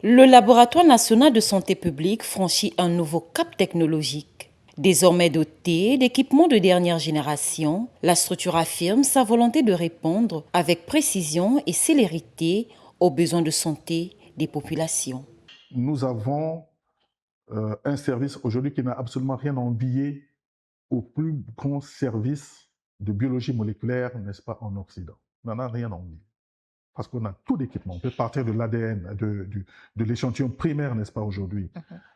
Le Laboratoire national de santé publique franchit un nouveau cap technologique. Désormais doté d'équipements de dernière génération, la structure affirme sa volonté de répondre avec précision et célérité aux besoins de santé des populations. Nous avons un service aujourd'hui qui n'a absolument rien à envier au plus grand service de biologie moléculaire, n'est-ce pas, en Occident. On n'en a rien à envier. Parce qu'on a tout l'équipement. On peut partir de l'ADN, de l'échantillon primaire, n'est-ce pas, aujourd'hui,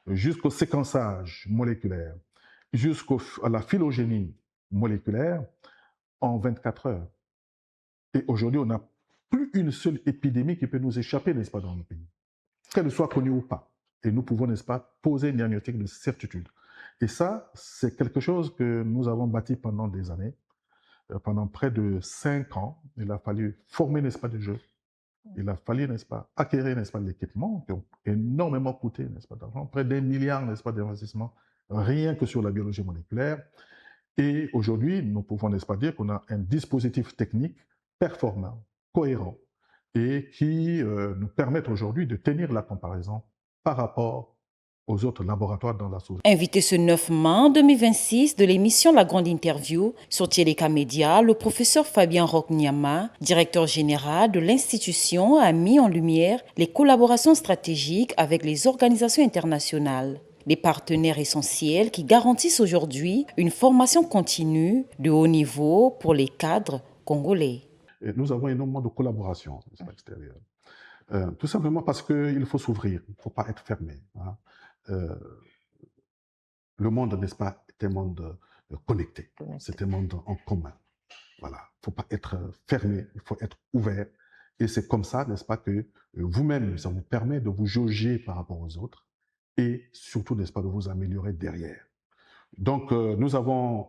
jusqu'au séquençage moléculaire, jusqu'à la phylogénie moléculaire en 24 heures. Et aujourd'hui, on n'a plus une seule épidémie qui peut nous échapper, n'est-ce pas, dans le pays, qu'elle soit connue ou pas. Et nous pouvons, n'est-ce pas, poser une diagnostic de certitude. Et ça, c'est quelque chose que nous avons bâti pendant des années, pendant près de 5 ans. Il a fallu former, n'est-ce pas, des jeux. Il a fallu, n'est-ce pas, acquérir, n'est-ce pas, l'équipement qui ont énormément coûté, n'est-ce pas, d'argent, près d'1 milliard, n'est-ce pas, d'investissement, rien que sur la biologie moléculaire. Et aujourd'hui, nous pouvons, n'est-ce pas, dire qu'on a un dispositif technique performant, cohérent, et qui nous permettent aujourd'hui de tenir la comparaison par rapport aux autres laboratoires dans la sous-région. Invité ce 9 mai 2026 de l'émission La Grande Interview sur Téléka Média, le professeur Fabien Roch-Niama, directeur général de l'institution, a mis en lumière les collaborations stratégiques avec les organisations internationales, des partenaires essentiels qui garantissent aujourd'hui une formation continue de haut niveau pour les cadres congolais. Et nous avons énormément de collaborations extérieures. Tout simplement parce qu'il faut s'ouvrir, il ne faut pas être fermé. Hein. Le monde, n'est-ce pas, est un monde connecté, c'est un monde en commun. Voilà, il ne faut pas être fermé, il faut être ouvert. Et c'est comme ça, n'est-ce pas, que vous-même, ça vous permet de vous jauger par rapport aux autres et surtout, n'est-ce pas, de vous améliorer derrière. Donc, nous avons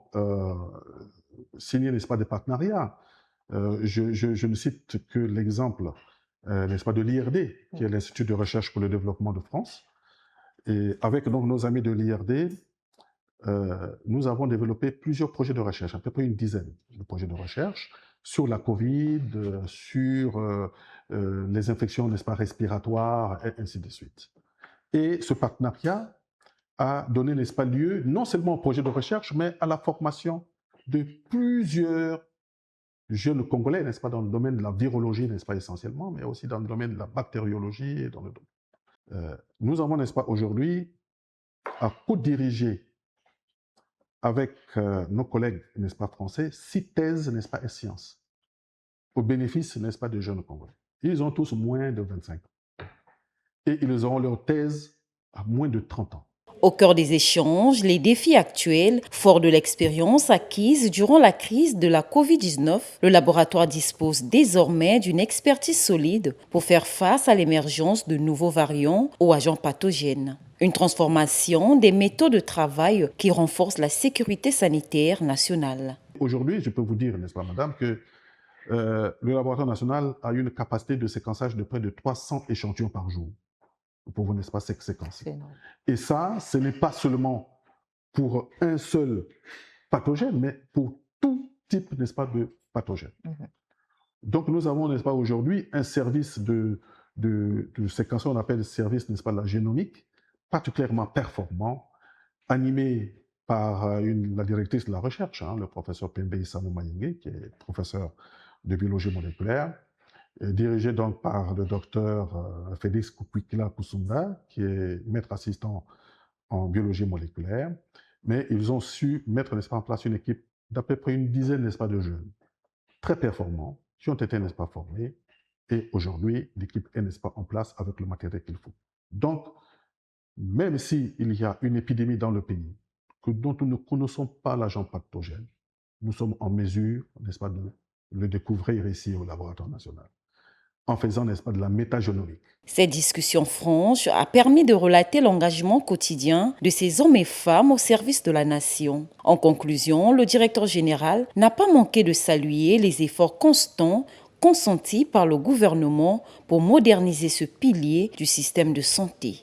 signé, n'est-ce pas, des partenariats. Je ne cite que l'exemple, n'est-ce pas, de l'IRD, qui est l'Institut de recherche pour le développement de France. Et avec donc nos amis de l'IRD, nous avons développé plusieurs projets de recherche, à peu près une dizaine de projets de recherche sur la Covid, sur les infections, n'est-ce pas, respiratoires, et ainsi de suite. Et ce partenariat a donné, n'est-ce pas, lieu non seulement au projet de recherche, mais à la formation de plusieurs jeunes Congolais, n'est-ce pas, dans le domaine de la virologie, n'est-ce pas, essentiellement, mais aussi dans le domaine de la bactériologie. Et dans le domaine. Nous avons, n'est-ce pas, aujourd'hui, à co-diriger avec nos collègues, n'est-ce pas, français, 6 thèses, n'est-ce pas, et sciences, au bénéfice, n'est-ce pas, des jeunes Congolais. Ils ont tous moins de 25 ans. Et ils auront leur thèse à moins de 30 ans. Au cœur des échanges, les défis actuels, forts de l'expérience acquise durant la crise de la Covid-19, le laboratoire dispose désormais d'une expertise solide pour faire face à l'émergence de nouveaux variants ou agents pathogènes. Une transformation des méthodes de travail qui renforce la sécurité sanitaire nationale. Aujourd'hui, je peux vous dire, n'est-ce pas, madame, que le laboratoire national a une capacité de séquençage de près de 300 échantillons par jour. Nous pouvons, n'est-ce pas, séquencer. Et ça, ce n'est pas seulement pour un seul pathogène, mais pour tout type, n'est-ce pas, de pathogène. Donc, nous avons, n'est-ce pas, aujourd'hui, un service de séquençage, on appelle le service, n'est-ce pas, de la génomique, particulièrement performant, animé par la directrice de la recherche, hein, le professeur Pembe Isamu Mayenge, qui est professeur de biologie moléculaire, dirigé donc par le docteur Félix Kukwikila Kusunda, qui est maître assistant en biologie moléculaire. Mais ils ont su mettre, n'est-ce pas, en place une équipe d'à peu près une dizaine, n'est-ce pas, de jeunes, très performants, qui ont été, n'est-ce pas, formés. Et aujourd'hui, l'équipe est, n'est-ce pas, en place avec le matériel qu'il faut. Donc, même s'il y a une épidémie dans le pays, dont nous ne connaissons pas l'agent pathogène, nous sommes en mesure, n'est-ce pas, de le découvrir ici au laboratoire national, en faisant, n'est-ce pas, de la métagénomique. Cette discussion franche a permis de relater l'engagement quotidien de ces hommes et femmes au service de la nation. En conclusion, le directeur général n'a pas manqué de saluer les efforts constants consentis par le gouvernement pour moderniser ce pilier du système de santé.